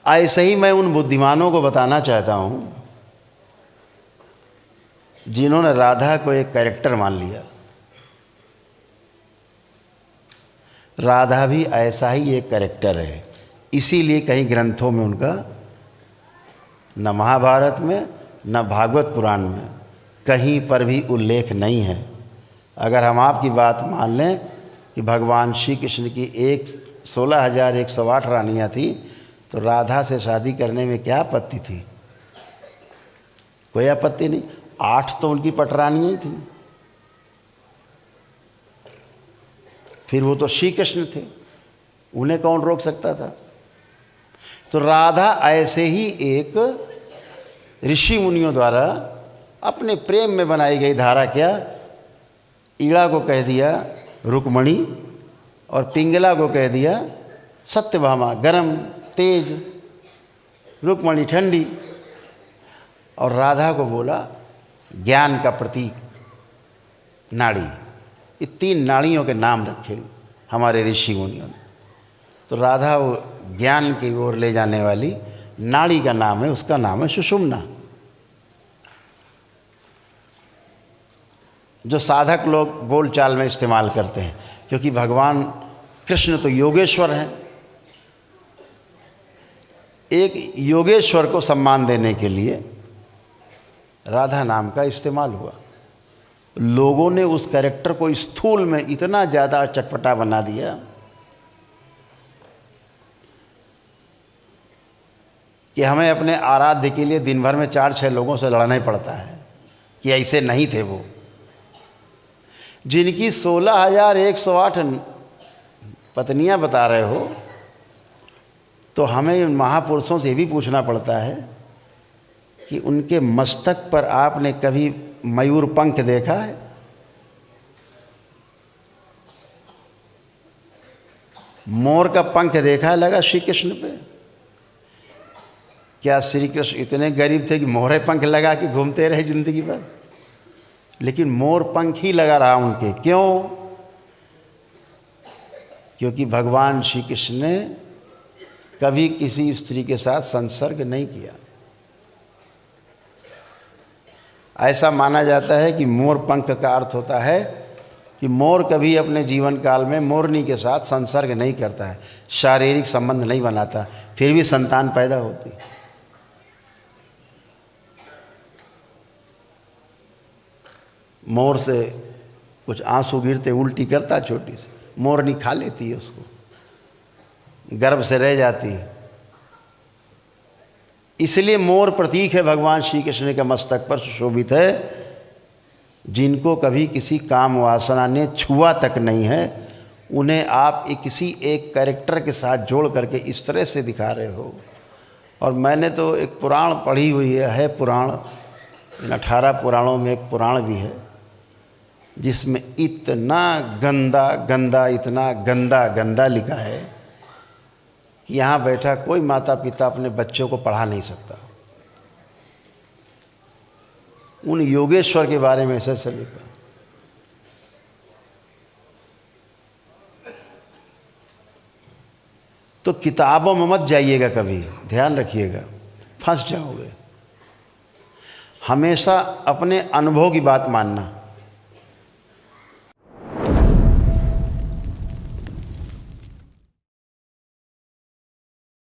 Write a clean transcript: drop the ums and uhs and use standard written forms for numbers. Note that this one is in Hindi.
ऐसे ही मैं उन बुद्धिमानों को बताना चाहता हूँ जिन्होंने राधा को एक कैरेक्टर मान लिया। राधा भी ऐसा ही एक कैरेक्टर है, इसीलिए कहीं ग्रंथों में उनका न महाभारत में न भागवत पुराण में कहीं पर भी उल्लेख नहीं है। अगर हम आपकी बात मान लें कि भगवान श्री कृष्ण की 16,108 रानियाँ थी, तो राधा से शादी करने में क्या आपत्ति थी? कोई आपत्ति नहीं। 8 तो उनकी पटरानियाँ ही थी, फिर वो तो श्री कृष्ण थे, उन्हें कौन रोक सकता था? तो राधा ऐसे ही एक ऋषि मुनियों द्वारा अपने प्रेम में बनाई गई धारा। क्या? ईड़ा को कह दिया रुक्मणी और पिंगला को कह दिया सत्यभामा, गरम तेज, रुक्मणी ठंडी, और राधा को बोला ज्ञान का प्रतीक नाड़ी। ये 3 नाड़ियों के नाम रखे हमारे ऋषि मुनियों ने। तो राधा वो ज्ञान की ओर ले जाने वाली नाड़ी का नाम है, उसका नाम है सुषुम्ना। जो साधक लोग बोलचाल में इस्तेमाल करते हैं, क्योंकि भगवान कृष्ण तो योगेश्वर हैं। एक योगेश्वर को सम्मान देने के लिए राधा नाम का इस्तेमाल हुआ। लोगों ने उस कैरेक्टर को स्थूल में इतना ज़्यादा चटपटा बना दिया कि हमें अपने आराध्य के लिए दिन भर में 4-6 लोगों से लड़ना ही पड़ता है कि ऐसे नहीं थे वो। जिनकी 16,108 पत्नियां बता रहे हो, तो हमें महापुरुषों से भी पूछना पड़ता है कि उनके मस्तक पर आपने कभी मयूर पंख देखा है? मोर का पंख देखा है लगा श्री कृष्ण पे? क्या श्री कृष्ण इतने गरीब थे कि मोरे पंख लगा के घूमते रहे जिंदगी भर? लेकिन मोर पंख ही लगा रहा उनके। क्यों? क्योंकि भगवान श्री कृष्ण ने कभी किसी स्त्री के साथ संसर्ग नहीं किया। ऐसा माना जाता है कि मोर पंख का अर्थ होता है कि मोर कभी अपने जीवन काल में मोरनी के साथ संसर्ग नहीं करता है, शारीरिक संबंध नहीं बनाता, फिर भी संतान पैदा होती। मोर से कुछ आंसू गिरते उल्टी करता छोटी सी, मोरनी खा लेती है उसको, गर्भ से रह जाती है। इसलिए मोर प्रतीक है भगवान श्री कृष्ण के मस्तक पर सुशोभित है। जिनको कभी किसी काम वासना ने छुआ तक नहीं है, उन्हें आप किसी एक कैरेक्टर के साथ जोड़ करके इस तरह से दिखा रहे हो। और मैंने तो एक पुराण पढ़ी हुई है पुराण, इन 18 पुराणों में एक पुराण भी है जिसमें इतना गंदा गंदा, इतना गंदा गंदा लिखा है कि यहाँ बैठा कोई माता पिता अपने बच्चों को पढ़ा नहीं सकता। उन योगेश्वर के बारे में ऐसा लिखा। तो किताबों में मत जाइएगा कभी, ध्यान रखिएगा, फंस जाओगे। हमेशा अपने अनुभव की बात मानना।